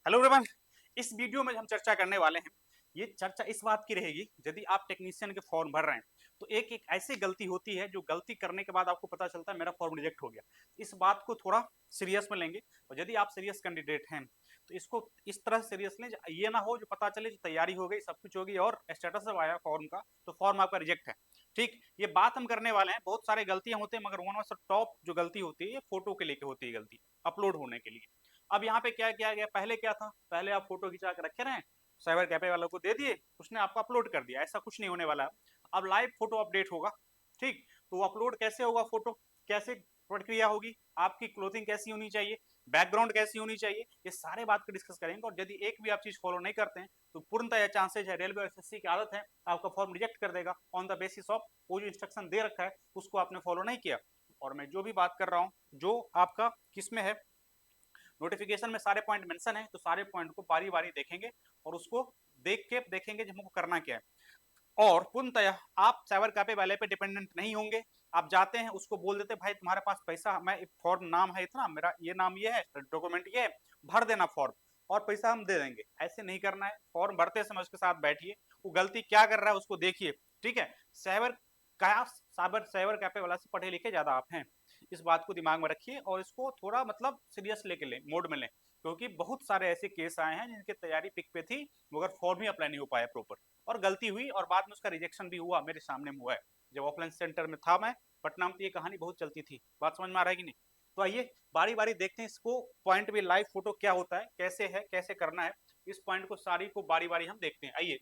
Hello everyone. इस video में हम चर्चा करने वाले हैं। ये चर्चा इस बात की रहेगी, यदि आप टेक्नीशियन के फॉर्म भर रहे हैं तो एक एक ऐसी गलती होती है जो गलती करने के बाद आपको पता चलता है मेरा फॉर्म रिजेक्ट हो गया। इस बात को थोड़ा सीरियस में लेंगे और यदि आप सीरियस कैंडिडेट हैं तो इसको इस तरह सीरियस लें, ये ना हो जो पता चले जो तैयारी हो गई, सब कुछ हो गई और स्टेटस जब आया फॉर्म का तो फॉर्म आपका रिजेक्ट है। ठीक, ये बात हम करने वाले हैं। बहुत सारे गलतियां होती है मगर वन ऑफ द टॉप जो गलती होती है ये फोटो के लेके होती है, गलती अपलोड होने के लिए। अब यहाँ पे क्या किया गया, पहले क्या था, पहले आप फोटो खिंचा के रखे रहे, साइबर कैफे वालों को दे दिए, उसने आपको अपलोड कर दिया। ऐसा कुछ नहीं होने वाला है। अब लाइव फोटो अपडेट होगा। ठीक, तो वो अपलोड कैसे होगा, फोटो कैसे प्रक्रिया होगी, आपकी क्लोथिंग कैसी होनी चाहिए, बैकग्राउंड कैसी होनी चाहिए, ये सारे बात को डिस्कस करेंगे। और यदि एक भी आप चीज फॉलो नहीं करते हैं तो पूर्णतः चांसेज है, रेलवे और एसएससी की आदत है, आपका फॉर्म रिजेक्ट कर देगा ऑन द बेसिस ऑफ वो जो इंस्ट्रक्शन दे रखा है उसको आपने फॉलो नहीं किया। और मैं जो भी बात कर रहा हूँ जो आपका किसमें है, नोटिफिकेशन में सारे पॉइंट मेंशन है, तो सारे पॉइंट को बारी बारी देखेंगे और उसको देख के देखेंगे हमको करना क्या है। और पूर्णतः आप साइबर कैफे वाले पे डिपेंडेंट नहीं होंगे। आप जाते हैं उसको बोल देते भाई तुम्हारे पास पैसा, मैं फॉर्म नाम है इतना, मेरा ये नाम ये है, डॉक्यूमेंट ये है, भर देना फॉर्म और पैसा हम दे देंगे। ऐसे नहीं करना है। फॉर्म भरते समय उसके साथ बैठिए, वो गलती क्या कर रहा है उसको देखिए। ठीक है, साइबर क्या साइबर कैफे वाला से पढ़े लिखे ज्यादा आप हैं, इस बात को दिमाग में रखिए और इसको थोड़ा मतलब सीरियस लेके लें, मोड में लें, क्योंकि बहुत सारे ऐसे केस आए हैं जिनकी तैयारी पिक पे थी मगर फॉर्म ही अप्लाई नहीं हो पाया प्रॉपर और गलती हुई और बाद में उसका रिजेक्शन भी हुआ, मेरे सामने हुआ है। जब ऑफलाइन सेंटर में था मैं पटना में तो ये कहानी बहुत चलती थी। बात समझ में आ रहा है कि नहीं? तो आइए बारी बारी देखते हैं इसको, पॉइंट भी लाइव फोटो क्या होता है, कैसे करना है, इस पॉइंट को सारी को बारी बारी हम देखते हैं। आइए,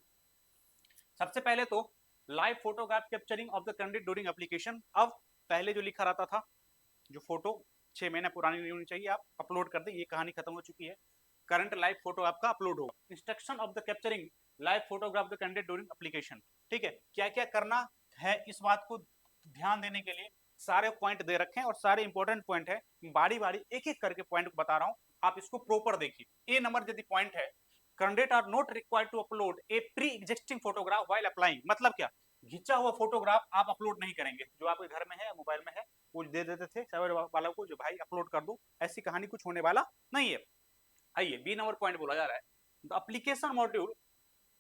सबसे पहले तो live photograph capturing of the candidate during application. अब पहले जो लिखा रहता था, जो फोटो 6 महीने पुरानी नहीं होनी चाहिए, आप अपलोड कर दें, ये कहानी खत्म हो चुकी है। करंट लाइव फोटो आपका अपलोड होगा। Instruction of the capturing live photograph the candidate during application. ठीक है, क्या क्या करना है इस बात को ध्यान देने के लिए सारे पॉइंट दे रखे हैं और सारे इंपॉर्टेंट पॉइंट है। बारी बारी एक एक करके पॉइंट को बता रहा हूं, आप इसको प्रॉपर देखिए। ए नंबर यदि पॉइंट है, candidate are not required to upload a pre existing photograph while applying. मतलब क्या, घिंचा हुआ फोटोग्राफ आप अपलोड नहीं करेंगे, जो आपके घर में है मोबाइल में है वो दे देते थे साइबर वालों को, जो भाई अपलोड कर दो, ऐसी कहानी कुछ होने वाला नहीं है। आइए, बी नंबर पॉइंट बोला जा रहा है, the application module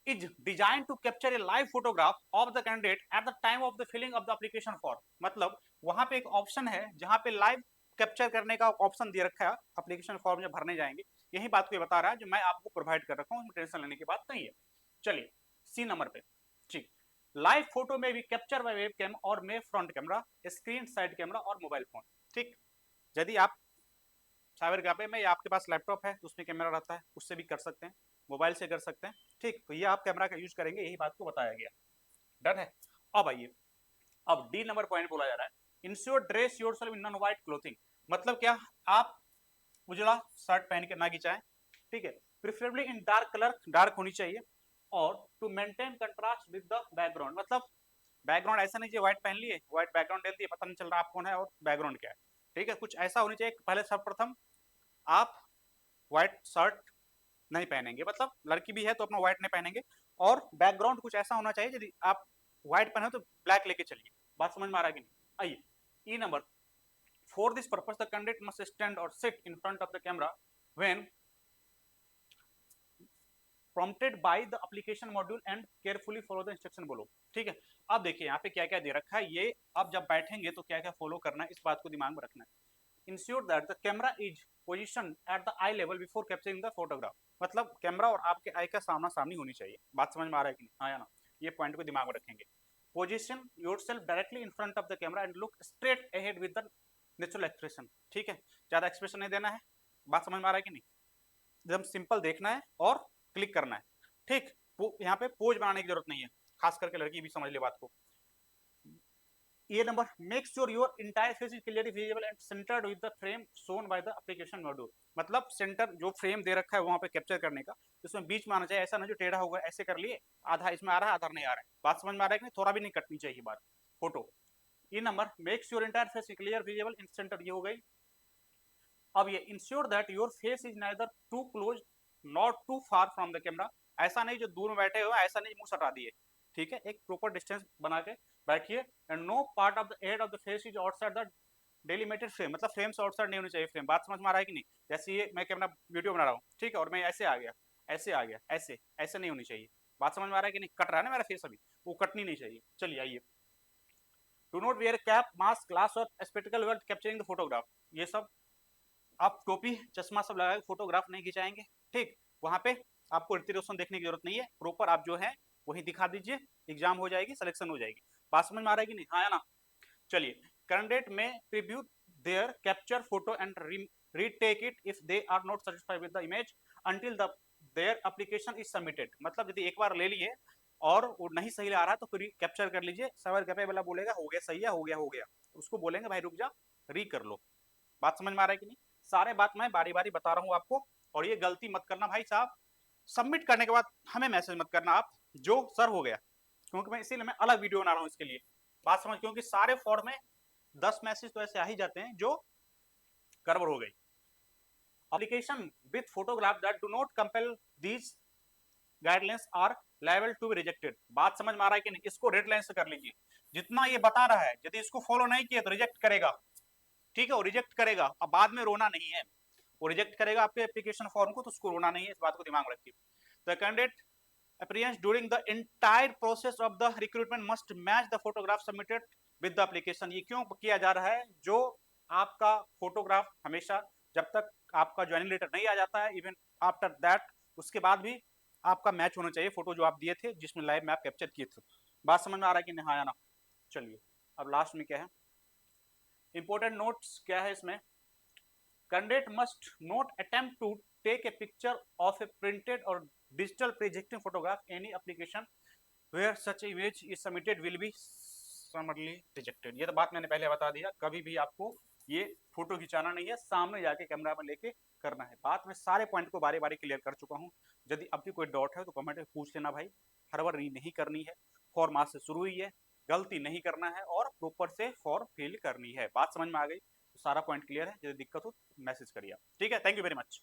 is designed to capture a live photograph of the candidate at the time of the filling of the application form। मतलब वहां पे एक ऑप्शन है जहां पे लाइव कैप्चर करने का ऑप्शन दे रखा है एप्लीकेशन फॉर्म जब भरने जाएंगे। यही बात को ये बता रहा है जो मैं आपको प्रोवाइड कर रखा हूँ, टेंशन लेने की बात नहीं है। चलिए सी नंबर पे, ठीक, लाइव फोटो में भी कैप्चर बाय वेब कैम और मे front camera, screen side camera और मोबाइल फोन। ठीक, यदि आप साइबर कैफे में या आपके पास लैपटॉप है तो उसमें कैमरा रहता है, उससे भी कर सकते हैं, मोबाइल से कर सकते हैं। ठीक, तो ये आप कैमरा का यूज करेंगे, यही बात को बताया गया। डन है। अब आइए, अब डी नंबर पॉइंट बोला जा रहा है, ensure dress yourself in non white clothing. मतलब क्या, आप उजला शर्ट पहन के ना खिंचाएं। ठीक है, preferably in dark colour, dark होनी चाहिए। और to maintain contrast with the background, मतलब बैकग्राउंड ऐसा नहीं व्हाइट पहन लिए, व्हाइट बैकग्राउंड डाल दिए, पता नहीं चल रहा आप कौन है और बैकग्राउंड क्या है। ठीक है, कुछ ऐसा होनी चाहिए। पहले सर्वप्रथम आप व्हाइट शर्ट नहीं पहनेंगे, मतलब लड़की भी है तो अपना व्हाइट नहीं पहनेंगे, और बैकग्राउंड कुछ ऐसा होना चाहिए, यदि आप व्हाइट पहने तो ब्लैक लेके चलिए। बात समझ में आ रहा है कि नहीं? आइए, E number, for this purpose the candidate must stand और sit in front of the camera when prompted by the application module and carefully follow the instruction बोलो। ठीक है, अब देखिए यहाँ पे क्या क्या दे रखा है, ये अब जब बैठेंगे तो क्या क्या फॉलो करना है, इस बात को दिमाग में रखना है। Ensure that the camera is position at the I level before capturing the photograph. मतलब कैमरा और आपके आई का सामना सामनी होनी चाहिए। बात समझ में आ रहा है कि नहीं? हाँ या ना? ये पॉइंट को दिमाग में रखेंगे। Position your self directly in front of the camera and look straight ahead with the natural expression. ठीक है, ज्यादा एक्सप्रेशन नहीं देना है। बात समझ में आ रहा है कि नहीं? एकदम सिंपल देखना है और क्लिक करना है। ठीक, यहाँ पे पोज बनाने की जरूरत नहीं है, खास करके लड़की भी समझ ले बात को। ये number, make sure your entire face is clearly visible and centred with the frame shown by the application module. मतलब सेंटर जो फ्रेम दे रखा है वहां पे कैप्चर करने का, उसमें बीच में आना चाहिए, ऐसा ना जो टेढ़ा होगा ऐसे कर लिए, आधा इसमें आ रहा है आधा नहीं आ रहा है। बात समझ में आ रहा है कि नहीं? थोड़ा भी नहीं कटनी चाहिए बात फोटो। ये number, make sure entire face clear visible in centre, ये हो गई। अब ये ensure that your face is neither too close not too far from the camera. ऐसा नहीं जो दूर में बैठे हो, ऐसा नहीं मुंह सटा दिए। ठीक है, एक प्रॉपर डिस्टेंस बना के बैठिए। And no part of the head of the face is outside the delimited frame मतलब फ्रेम से आउटसाइड नहीं होनी चाहिए फ्रेम। बात समझ में आ रहा है कि नहीं? जैसे ये मैं कैमरा वीडियो बना रहा हूँ, ठीक है, और मैं ऐसे आ गया, ऐसे आ गया, ऐसे ऐसे नहीं होनी चाहिए। बात समझ में आ रहा है कि नहीं? कट रहा है ना मेरा फेस अभी, वो कटनी नहीं चाहिए। चलिए आइए। Do not wear cap, mask, glass और spectacle while capturing the photograph. ये सब आप टोपी चश्मा सब लगा के फोटोग्राफ नहीं खिंचाएंगे, ठीक। वहां पे आपको ऋतिक रोशन देखने की जरूरत नहीं है, प्रॉपर आप जो है वही दिखा दीजिए, एग्जाम हो जाएगी, सिलेक्शन हो जाएगी। बात समझ में आ रहा है कि नहीं? हाँ या ना? चलिए। कैंडिडेट में preview their capture photo and retake it if they are not satisfied with the image until the their application is submitted. मतलब यदि एक बार ले लिए और वो नहीं सही आ रहा है तो फिर कैप्चर कर लीजिए। सवाल गपे वाला बोलेगा हो गया, सही है, हो गया, हो गया, उसको बोलेंगे भाई रुक जा, री कर लो। बात समझ में आ रहा है कि नहीं? सारे बात मैं बारी बारी बता रहा हूँ आपको। और ये गलती मत करना भाई साहब, सबमिट करने के बाद हमें मैसेज मत करना आप जो सर हो गया, क्योंकि मैं इसीलिए मैं अलग वीडियो बना रहा हूँ इसके लिए। बात समझ, क्योंकि सारे फॉर्म में 10 मैसेज तो ऐसे आ ही जाते हैं जो गड़बड़ हो गई। Application with photograph that do not compel these guidelines are liable to be rejected. बात समझ में आ रहा है कि नहीं? इसको रेड लाइन से कर लीजिए। जितना ये बता रहा है यदि इसको फॉलो नहीं किया तो रिजेक्ट करेगा, ठीक है, वो रिजेक्ट करेगा। अब बाद में रोना नहीं है, वो रिजेक्ट करेगा आपके एप्लीकेशन फॉर्म को, तो उसको रोना नहीं है, इस बात को दिमाग में रखिए। The candidate appearance during the entire process of the recruitment must match the photograph submitted with the application। ये क्यों किया जा रहा है? जो आपका फोटोग्राफ हमेशा जब तक आपका ज्वाइनिंग लेटर नहीं आ जाता है, इवन आफ्टर दैट, उसके बाद भी आपका मैच होना चाहिए फोटो जो आप दिए थे जिसमें लाइव मैप कैप्चर किए थे। बात समझ में आ रहा है कि नहीं? हाँ या ना? चलिए अब लास्ट में क्या है, इंपॉर्टेंट नोट्स क्या है इसमें। Candidate must not attempt to take a picture of a printed और digital projecting photograph any application where such image is submitted will be summarily rejected। ये तो बात मैंने पहले बता दिया, कभी भी आपको ये फोटो खिंचाना नहीं है, सामने जाके कैमरा में लेके करना है। बात मैं सारे पॉइंट को बारी बारी क्लियर कर चुका हूँ। यदि अब भी कोई डाउट है तो कमेंट में पूछ लेना भाई। हड़बड़ी नहीं करनी है, फॉर्म आज से शुरू हुई है, गलती नहीं करना है और प्रॉपर से फॉर्म फिल करनी है। बात समझ में आ गई तो सारा पॉइंट क्लियर है। यदि दिक्कत हो तो मैसेज करिए आप, ठीक है। Thank you very much.